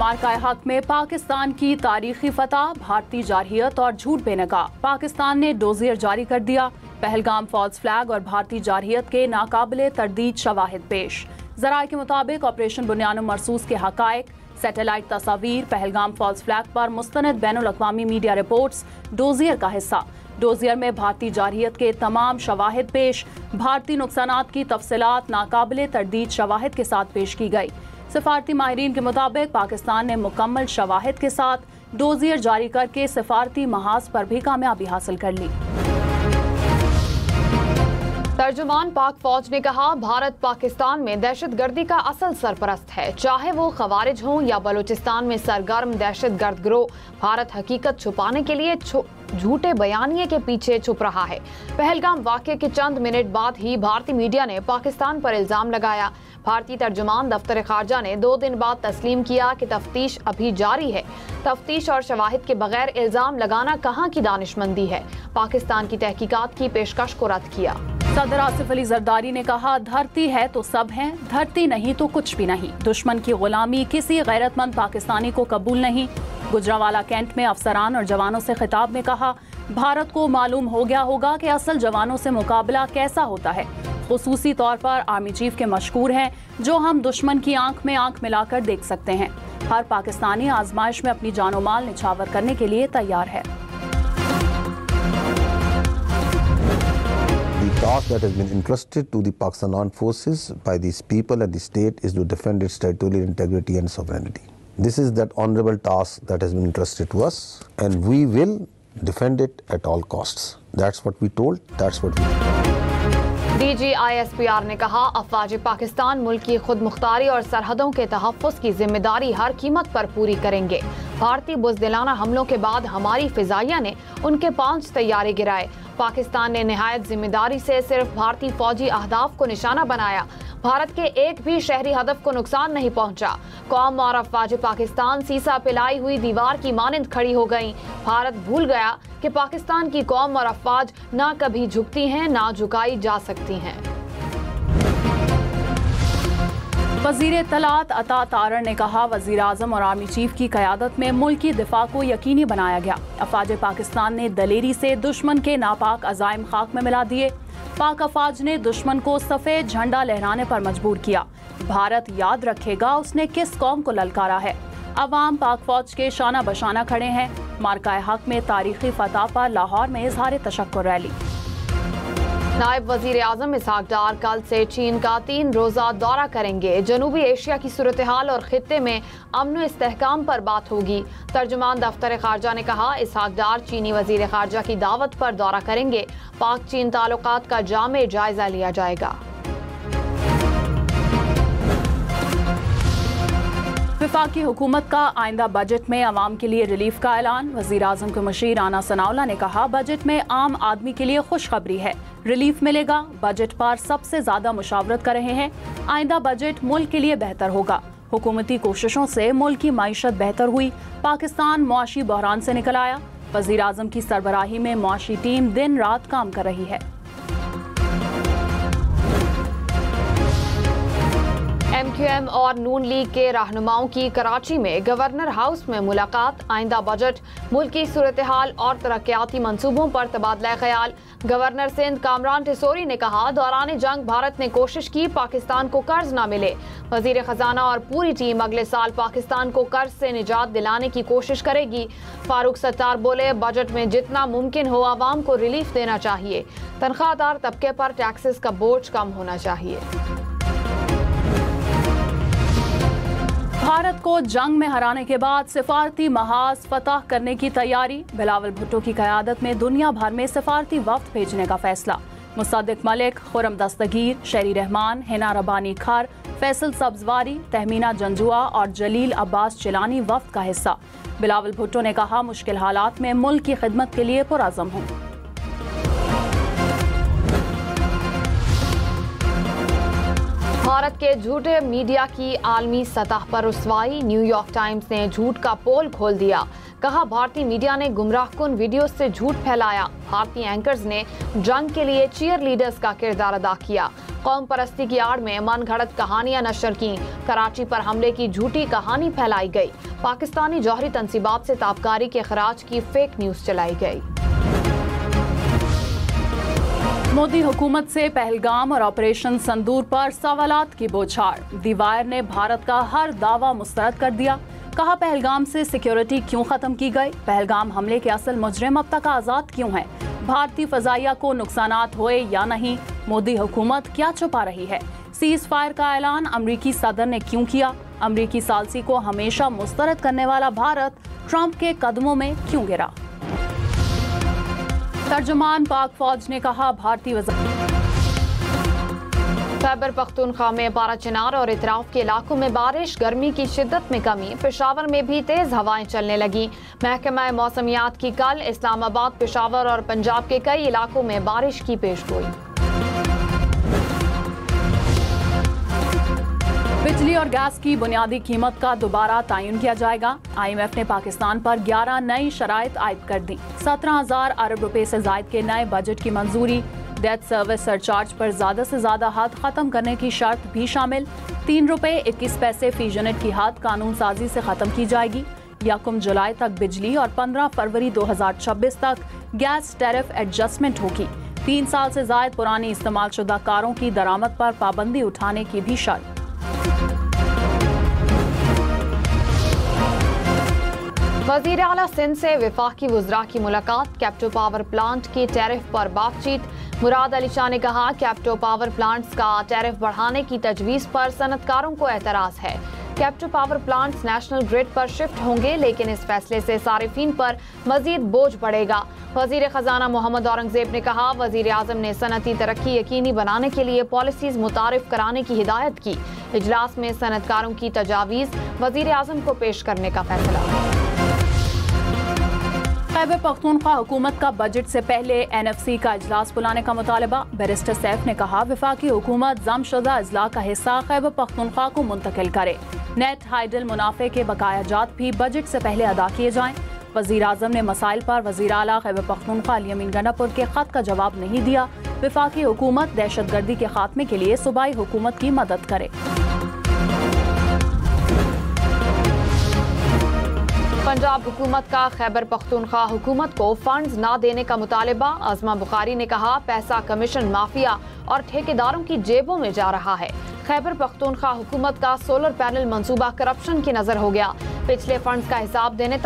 मार्का हक में पाकिस्तान की तारीखी फतह, भारतीय जारहियत और झूठ बेनकाब। पाकिस्तान ने डोजियर जारी कर दिया। पहलगाम फॉल्स फ्लैग और भारतीय जारहियत के नाकाबिले तरदीद शवाहिद पेश। ज़राए के मुताबिक ऑपरेशन बुनियान मरसूस के हकायक, सैटेलाइट तस्वीर, पहलगाम फॉल्स फ्लैग पर मुस्तनद बैनुल अक़वामी मीडिया रिपोर्ट्स डोजियर का हिस्सा। डोजियर में भारतीय जारहियत के तमाम शवाहिद पेश। भारतीय नुकसानात की तफसीलात नाकाबिले तरदीद शवाहिद के साथ पेश की गई। सिफारती माहिरीन के मुताबिक पाकिस्तान ने मुकम्मल शवाहिद के साथ डोजियर जारी करके सिफारती महाज पर भी कामयाबी हासिल कर ली। तर्जुमान पाक फौज ने कहा, भारत पाकिस्तान में दहशतगर्दी का असल सरपरस्त है, चाहे वो खवारिज हों या बलूचिस्तान में सरगर्म दहशतगर्द गिरोह। भारत हकीकत छुपाने के लिए झूठे बयानिए के पीछे छुप रहा है। पहलगाम वाक़े के चंद मिनट बाद ही भारतीय मीडिया ने पाकिस्तान पर इल्जाम लगाया। भारतीय तर्जुमान दफ्तर खारजा ने 2 दिन बाद तस्लीम किया कि तफ्तीश अभी जारी है। तफ्तीश और शवाहिद के बगैर इल्जाम लगाना कहाँ की दानिशमंदी है। पाकिस्तान की तहकीकात की पेशकश को रद्द किया। सदर आसिफ अली जरदारी ने कहा, धरती है तो सब हैं, धरती नहीं तो कुछ भी नहीं। दुश्मन की गुलामी किसी गैरतमंद पाकिस्तानी को कबूल नहीं। गुजरावाला कैंट में अफसरान और जवानों से खिताब में कहा, भारत को मालूम हो गया होगा कि असल जवानों से मुकाबला कैसा होता है। खुसूसी तौर पर आर्मी चीफ के मशकूर हैं, जो हम दुश्मन की आंख में आंख मिलाकर देख सकते हैं। हर पाकिस्तानी आजमाइश में अपनी जानो माल निछावर करने के लिए तैयार है। The task that has been entrusted to the Pakistan Armed Forces by these people and the state is to defend its territorial integrity and sovereignty. This is that honorable task that has been entrusted to us, and we will defend it at all costs. That's what we told, that's what we did. DGISPR ने कहा, अफवाज पाकिस्तान मुल्क की खुद मुख्तारी और सरहदों के तहफ़्फ़ुज़ की जिम्मेदारी हर कीमत पर पूरी करेंगे। भारतीय बुज़दिलाना हमलों के बाद हमारी फ़िज़ाइया ने उनके 5 तैयारे गिराए। पाकिस्तान ने निहायत जिम्मेदारी से सिर्फ भारतीय फौजी अहदाफ को निशाना बनाया। भारत के एक भी शहरी हदफ को नुकसान नहीं पहुंचा। कौम और अफवाज पाकिस्तान सीसा पिलाई हुई दीवार की मानंद खड़ी हो गईं। भारत भूल गया कि पाकिस्तान की कौम और अफवाज ना कभी झुकती हैं, ना झुकाई जा सकती हैं। वज़ीर इत्तलात अता तारड़ ने कहा, वज़ीर आज़म और आर्मी चीफ की क़यादत में मुल्की दिफा को यकीनी बनाया गया। अफवाज पाकिस्तान ने दलेरी से दुश्मन के नापाक अज़ाइम खाक में मिला दिए। पाक अफवाज ने दुश्मन को सफ़ेद झंडा लहराने पर मजबूर किया। भारत याद रखेगा उसने किस कौम को ललकारा है। अवाम पाक फौज के शाना बशाना खड़े हैं। मार्का हक में तारीखी फतह पर लाहौर में इज़हार तशक्कुर रैली। नायब वजीर आजम इसहाक डार कल से चीन का 3 रोज़ा दौरा करेंगे। जनूबी एशिया की सूरत हाल और खित्ते में अमन इस्तेहकाम पर बात होगी। तर्जुमान दफ्तर खारजा ने कहा, इसहाक डार चीनी वजीर खारजा की दावत पर दौरा करेंगे। पाक चीन ताल्लुकात का जामे जायजा लिया जाएगा। वफाकी हुकूमत का आइंदा बजट में आवाम के लिए रिलीफ का ऐलान। वज़ीर आज़म के मुशीर राना सनाउल्लाह ने कहा, बजट में आम आदमी के लिए खुशखबरी है, रिलीफ मिलेगा। बजट पर सबसे ज्यादा मुशावरत कर रहे हैं। आइंदा बजट मुल्क के लिए बेहतर होगा। हुकूमती कोशिशों से मुल्क की माईशत बेहतर हुई। पाकिस्तान मुआशी बहरान से निकल आया। वज़ीर आज़म की सरबराही में मुआशी टीम दिन रात काम कर रही है। MQM और नून लीग के रहनुमाओं की कराची में गवर्नर हाउस में मुलाकात। आइंदा बजट, मुल्क की सूरत हाल और तरक्याती मंसूबों पर तबादला ख्याल। गवर्नर सिंध कामरान टिसोरी ने कहा, दौरान जंग भारत ने कोशिश की पाकिस्तान को कर्ज न मिले। वजीर खजाना और पूरी टीम अगले साल पाकिस्तान को कर्ज से निजात दिलाने की कोशिश करेगी। फारूक सत्तार बोले, बजट में जितना मुमकिन हो आवाम को रिलीफ देना चाहिए। तनख्वाहदार तबके पर टैक्सेस का बोझ कम होना चाहिए। भारत को जंग में हराने के बाद सिफारती महाज फतह करने की तैयारी। बिलावल भुट्टो की क़यादत में दुनिया भर में सिफारती वफ्द भेजने का फैसला। मुसद्दिक मलिक, खुरम दस्तगीर, शेरी रहमान, हिना रबानी खर, फैसल सब्जवारी, तहमीना जंजुआ और जलील अब्बास चिलानी वफ्द का हिस्सा। बिलावल भुट्टो ने कहा, मुश्किल हालात में मुल्क की खिदमत के लिए पुरअज़म हूँ। भारत के झूठे मीडिया की आलमी सतह पर रुसवाई। न्यूयॉर्क टाइम्स ने झूठ का पोल खोल दिया। कहा, भारतीय मीडिया ने गुमराहकुन वीडियो से झूठ फैलाया। भारतीय एंकर्स ने जंग के लिए चीयर लीडर्स का किरदार अदा किया। कौम परस्ती की आड़ में मन घड़त कहानियां नशर की। कराची पर हमले की झूठी कहानी फैलाई गई। पाकिस्तानी जौहरी तंसीबात से ताबकारी के खराज की फेक न्यूज चलाई गई। मोदी हुकूमत से पहलगाम और ऑपरेशन संदूर पर सवालात की बौछार। दी वायर ने भारत का हर दावा मुस्तरद कर दिया। कहा पहलगाम से सिक्योरिटी क्यों खत्म की गई, पहलगाम हमले के असल मुजरिम अब तक आजाद क्यों हैं, भारतीय फजाइया को नुकसानात हुए या नहीं, मोदी हुकूमत क्या छुपा रही है, सीज फायर का ऐलान अमरीकी सदर ने क्यों किया, अमरीकी सालसी को हमेशा मुस्तरद करने वाला भारत ट्रंप के कदमों में क्यों गिरा। तर्जुमान पाक फौज ने कहा भारतीय खैबर पख्तूनख्वा में पारा चिनार और इतराफ के इलाकों में बारिश, गर्मी की शिद्दत में कमी, पेशावर में भी तेज हवाएं चलने लगी। महकमा मौसमियात की कल इस्लामाबाद, पेशावर और पंजाब के कई इलाकों में बारिश की पेशगोई। बिजली और गैस की बुनियादी कीमत का दोबारा तयन किया जाएगा। IMF ने पाकिस्तान पर 11 नई शराइत आयद कर दी। 17,000 अरब रुपए से जायद के नए बजट की मंजूरी। डेट सर्विस सरचार्ज पर ज्यादा से ज्यादा हद खत्म करने की शर्त भी शामिल। 3 रुपए 21 पैसे फी यूनिट की हद कानून साजी से खत्म की जाएगी। 1 जुलाई तक बिजली और 15 फरवरी 2026 तक गैस टैरिफ एडजस्टमेंट होगी। 3 साल से जायद पुरानी इस्तेमाल शुदा कारों की दरामद पर पाबंदी उठाने की भी शर्त। वज़ीर आला सिंध से वफाकी वुज़रा की मुलाकात। कैप्टो पावर प्लांट की टैरिफ पर बातचीत। मुराद अली शाह ने कहा कैप्टो पावर प्लांट्स का टैरिफ बढ़ाने की तजवीज़ पर सनतकारों को एतराज़ है। कैप्टो पावर प्लांट्स नेशनल ग्रिड पर शिफ्ट होंगे, लेकिन इस फैसले से सारिफीन पर मजीद बोझ बढ़ेगा। वज़ीर खजाना मोहम्मद औरंगजेब ने कहा वज़ीर आज़म ने सनती तरक्की यकीनी बनाने के लिए पॉलिसीज मुतारिफ कराने की हिदायत की। इजलास में सनतकारों की तजावीज़ वज़ीर आज़म को पेश करने का फैसला। खैबर पख्तूनख्वा हुकूमत का बजट से पहले NFC का इजलास बुलाने का मुतालबा। बैरिस्टर सैफ ने कहा वफाकी हुकूमत जमशुदा अजला का हिस्सा खैबर पख्तूनख्वा को मुंतकिल करे। नेट हाइडल मुनाफे के बकाया जात भी बजट से पहले अदा किए जाएं। वज़ीर आज़म ने मसाइल पर वज़ीर आला खैबर पख्तूनख्वा अली अमीन गनापुर के खत का जवाब नहीं दिया। वफाकी हुकूमत दहशत गर्दी के खात्मे के लिए सूबाई हुकूमत की मदद करे। पंजाब हुकूमत का खैबर पख्तूनख्वा हुकूमत को फंड्स ना देने का मुतालबा। आज़मा बुखारी ने कहा पैसा कमीशन माफिया और ठेकेदारों की जेबों में जा रहा है। खैबर पख्तूनख्वा हुकूमत का सोलर पैनल मंसूबा करप्शन की नजर हो गया। पिछले फंड्स का हिसाब देने